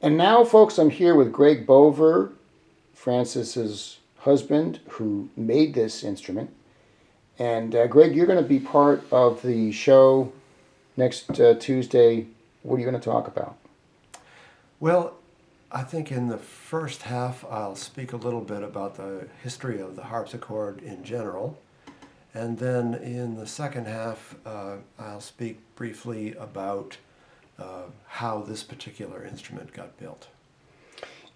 And now, folks, I'm here with Greg Bover, Francis's husband, who made this instrument. And Greg, you're going to be part of the show next Tuesday. What are you going to talk about? Well, I think in the first half I'll speak a little bit about the history of the harpsichord in general. And then in the second half I'll speak briefly about how this particular instrument got built.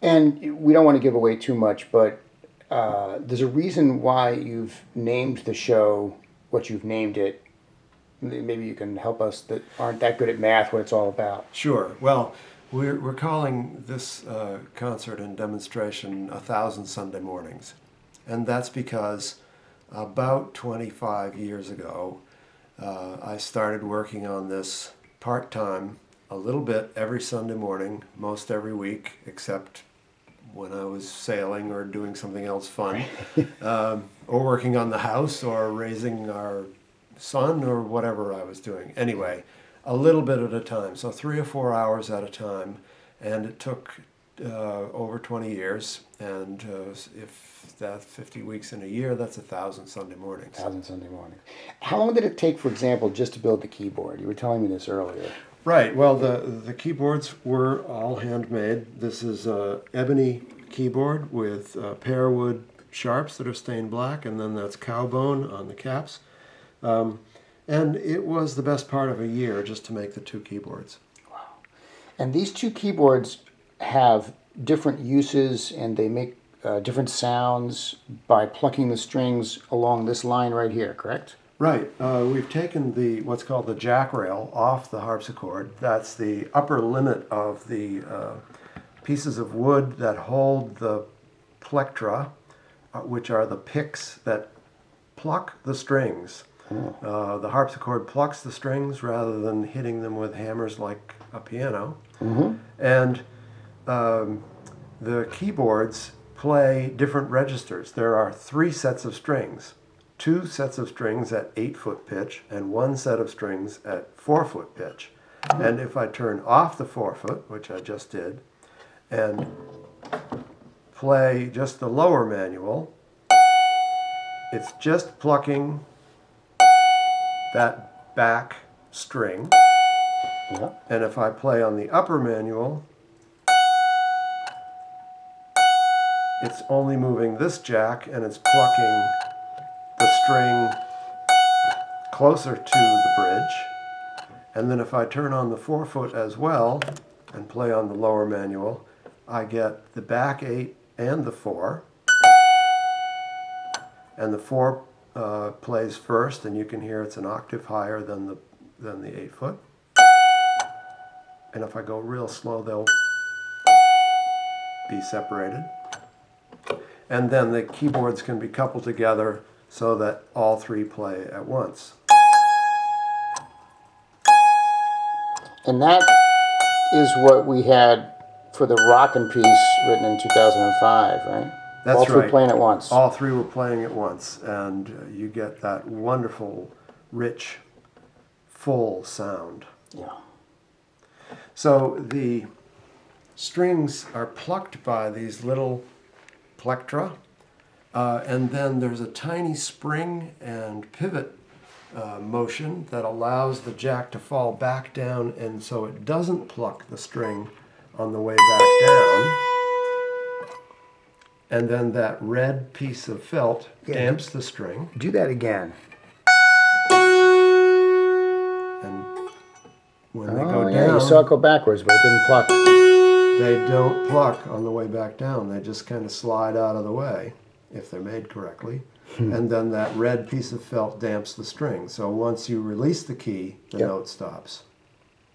And we don't want to give away too much, but there's a reason why you've named the show what you've named it. Maybe you can help us that aren't that good at math what it's all about. Sure. Well, we're calling this concert and demonstration 1,000 Sunday Mornings. And that's because about 25 years ago, I started working on this part-time, a little bit every Sunday morning, most every week, except when I was sailing or doing something else fun, or working on the house or raising our son or whatever I was doing. Anyway, a little bit at a time, so 3 or 4 hours at a time, and it took over 20 years, and if that's 50 weeks in a year, that's 1,000 Sunday mornings. 1,000 Sunday mornings. How long did it take, for example, just to build the keyboard? You were telling me this earlier. Right. Well, the keyboards were all handmade. This is an ebony keyboard with pear wood sharps that are stained black, and then that's cowbone on the caps. And it was the best part of a year just to make the two keyboards. Wow. And these two keyboards have different uses, and they make different sounds by plucking the strings along this line right here, correct? Right. We've taken what's called the jack rail off the harpsichord. That's the upper limit of the pieces of wood that hold the plectra, which are the picks that pluck the strings. The harpsichord plucks the strings rather than hitting them with hammers like a piano. Mm-hmm. And the keyboards play different registers. There are 3 sets of strings. 2 sets of strings at 8-foot pitch and 1 set of strings at 4-foot pitch. And if I turn off the 4-foot, which I just did, and play just the lower manual, it's just plucking that back string. Yeah. And if I play on the upper manual, it's only moving this jack and it's plucking the string closer to the bridge. And then if I turn on the 4-foot as well and play on the lower manual, I get the back 8 and the 4. And the 4 plays first, and you can hear it's an octave higher than the 8-foot. And if I go real slow, they'll be separated. And then the keyboards can be coupled together so that all 3 play at once. And that is what we had for the Rockin' piece written in 2005, right? That's all 3 right. playing at once. All 3 were playing at once, and you get that wonderful, rich, full sound. Yeah. So the strings are plucked by these little plectra, and then there's a tiny spring and pivot motion that allows the jack to fall back down, and so it doesn't pluck the string on the way back down. And then that red piece of felt damps the string. Do that again. And when they go Yeah, down, you saw it go backwards, but it didn't pluck. they don't pluck on the way back down. They just kind of slide out of the way, if they're made correctly. And then that red piece of felt damps the string. So once you release the key, the note stops.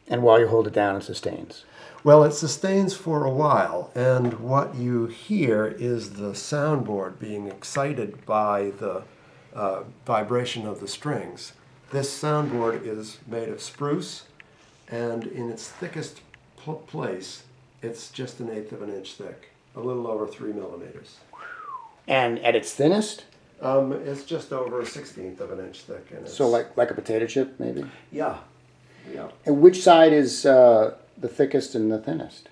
And while you hold it down, it sustains. Well, it sustains for a while, and what you hear is the soundboard being excited by the vibration of the strings. This soundboard is made of spruce, and in its thickest place, it's just 1/8 of an inch thick, a little over 3 millimeters. And at its thinnest? It's just over 1/16 of an inch thick. And it's, So like a potato chip, maybe? Yeah. And which side is the thickest and the thinnest?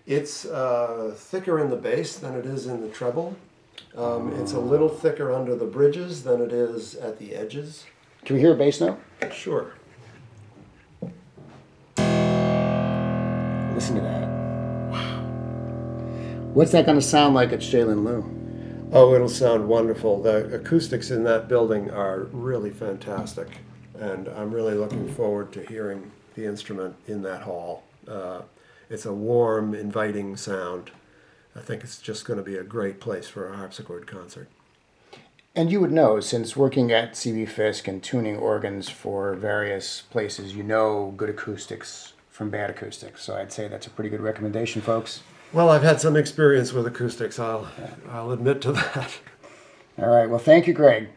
It's thicker in the bass than it is in the treble. It's a little thicker under the bridges than it is at the edges. Can we hear a bass note? Sure. Listen to that. Wow. What's that going to sound like at Shaylin Liu? Oh, it'll sound wonderful. The acoustics in that building are really fantastic, and I'm really looking forward to hearing the instrument in that hall. It's a warm, inviting sound. I think it's just going to be a great place for a harpsichord concert. And you would know, since working at CB Fisk and tuning organs for various places, you know good acoustics from bad acoustics. So I'd say that's a pretty good recommendation, folks. Well, I've had some experience with acoustics. I'll admit to that. All right. Well, thank you, Greg.